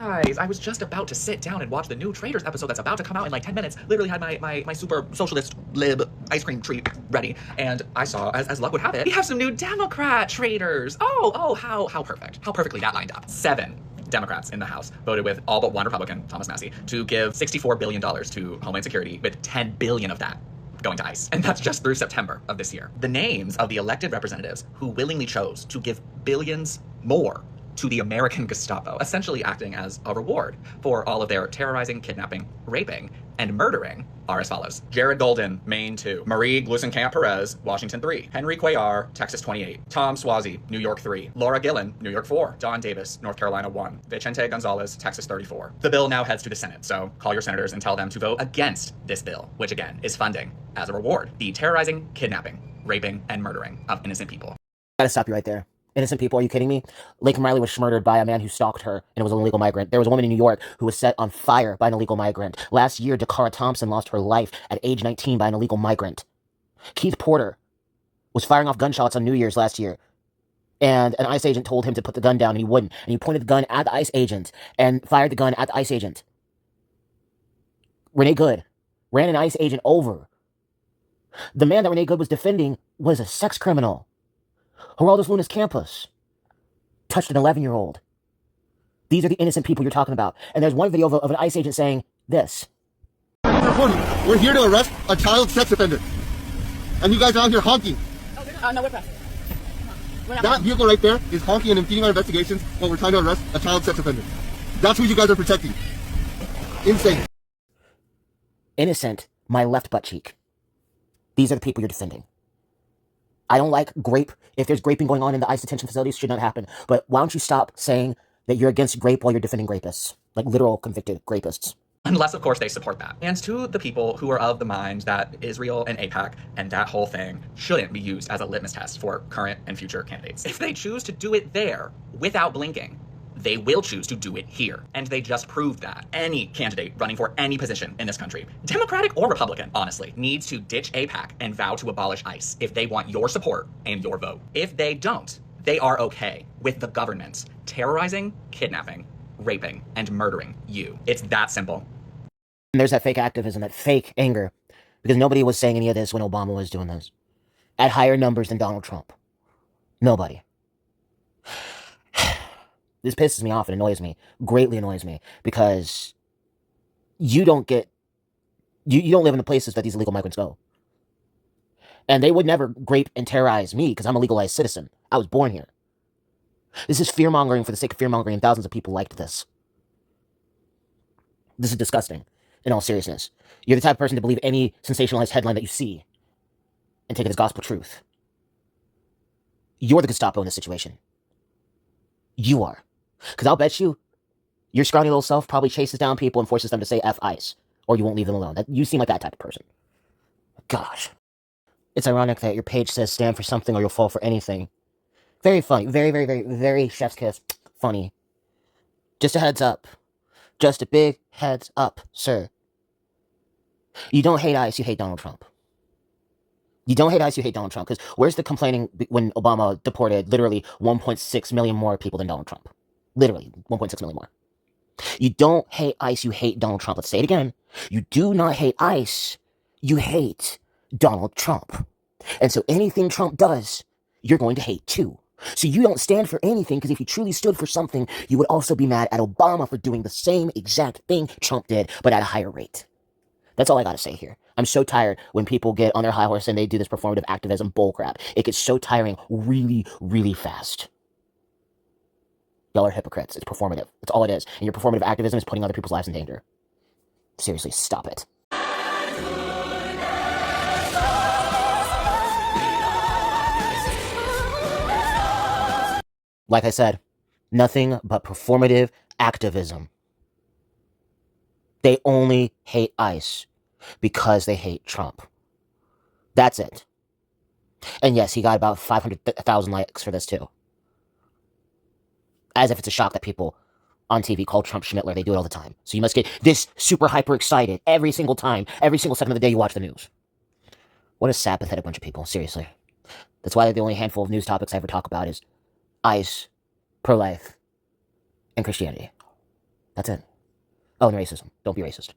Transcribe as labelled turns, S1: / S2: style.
S1: guys, I was just about to sit down and watch the new Traitors episode that's about to come out in like 10 minutes. Literally had my super socialist lib ice cream treat ready, and I saw, as luck would have it, we have some new Democrat traitors. Oh, how perfect. How perfectly that lined up. 7 Democrats in the House voted with all but one Republican, Thomas Massie, to give $64 billion to Homeland Security, with $10 billion of that going to ICE. And that's just through September of this year. The names of the elected representatives who willingly chose to give billions more to the American Gestapo, essentially acting as a reward for all of their terrorizing, kidnapping, raping, and murdering, are as follows. Jared Golden, Maine 2. Marie Glusenkamp Perez, Washington 3. Henry Cuellar, Texas 28. Tom Suozzi, New York 3. Laura Gillen, New York 4. Don Davis, North Carolina 1. Vicente Gonzalez, Texas 34. The bill now heads to the Senate, so call your senators and tell them to vote against this bill, which again is funding, as a reward, the terrorizing, kidnapping, raping, and murdering of innocent people.
S2: Gotta stop you right there. Innocent people, are you kidding me? Laken Riley was murdered by a man who stalked her, and it was an illegal migrant. There was a woman in New York who was set on fire by an illegal migrant. Last year, Dakara Thompson lost her life at age 19 by an illegal migrant. Keith Porter was firing off gunshots on New Year's last year, and an ICE agent told him to put the gun down, and he wouldn't. And he pointed the gun at the ICE agent and fired the gun at the ICE agent. Renee Good ran an ICE agent over. The man that Renee Good was defending was a sex criminal. Geraldo Luna's campus touched an 11-year-old. These are the innocent people you're talking about. And there's one video of an ICE agent saying this.
S3: We're here to arrest a child sex offender. And you guys are out here honking.
S4: No, we're pressing.
S3: That vehicle right there is honking and impeding our investigations while we're trying to arrest a child sex offender. That's who you guys are protecting. Insane.
S2: Innocent, my left butt cheek. These are the people you're defending. I don't like grape. If there's graping going on in the ICE detention facilities, should not happen. But why don't you stop saying that you're against grape while you're defending rapists? Like literal convicted rapists.
S1: Unless, of course, they support that. And to the people who are of the mind that Israel and AIPAC and that whole thing shouldn't be used as a litmus test for current and future candidates. If they choose to do it there without blinking, they will choose to do it here. And they just proved that. Any candidate running for any position in this country, Democratic or Republican, honestly, needs to ditch AIPAC and vow to abolish ICE if they want your support and your vote. If they don't, they are okay with the government terrorizing, kidnapping, raping, and murdering you. It's that simple.
S2: And there's that fake activism, that fake anger, because nobody was saying any of this when Obama was doing this. At higher numbers than Donald Trump. Nobody. This pisses me off and annoys me, greatly annoys me, because you don't live in the places that these illegal migrants go. And they would never grape and terrorize me because I'm a legalized citizen. I was born here. This is fear-mongering for the sake of fear-mongering, and thousands of people liked this. This is disgusting, in all seriousness. You're the type of person to believe any sensationalized headline that you see and take it as gospel truth. You're the Gestapo in this situation. You are. Because I'll bet you, your scrawny little self probably chases down people and forces them to say F ICE, or you won't leave them alone. You seem like that type of person. Gosh. It's ironic that your page says stand for something or you'll fall for anything. Very funny. Very, very, very, very chef's kiss. Funny. Just a heads up. Just a big heads up, sir. You don't hate ICE, you hate Donald Trump. You don't hate ICE, you hate Donald Trump. Because where's the complaining when Obama deported literally 1.6 million more people than Donald Trump? Literally, 1.6 million more. You don't hate ICE, you hate Donald Trump. Let's say it again. You do not hate ICE, you hate Donald Trump. And so anything Trump does, you're going to hate too. So you don't stand for anything, because if you truly stood for something, you would also be mad at Obama for doing the same exact thing Trump did, but at a higher rate. That's all I gotta say here. I'm so tired when people get on their high horse and they do this performative activism bullcrap. It gets so tiring really, really fast. Y'all are hypocrites. It's performative. That's all it is. And your performative activism is putting other people's lives in danger. Seriously, stop it. Like I said, nothing but performative activism. They only hate ICE because they hate Trump. That's it. And yes, he got about 500,000 likes for this too. As if it's a shock that people on TV call Trump Schmittler. They do it all the time. So you must get this super hyper excited every single time, every single second of the day you watch the news. What a sad, pathetic bunch of people, seriously. That's why the only handful of news topics I ever talk about is ICE, pro-life, and Christianity. That's That's it. Oh, and racism. Don't be racist.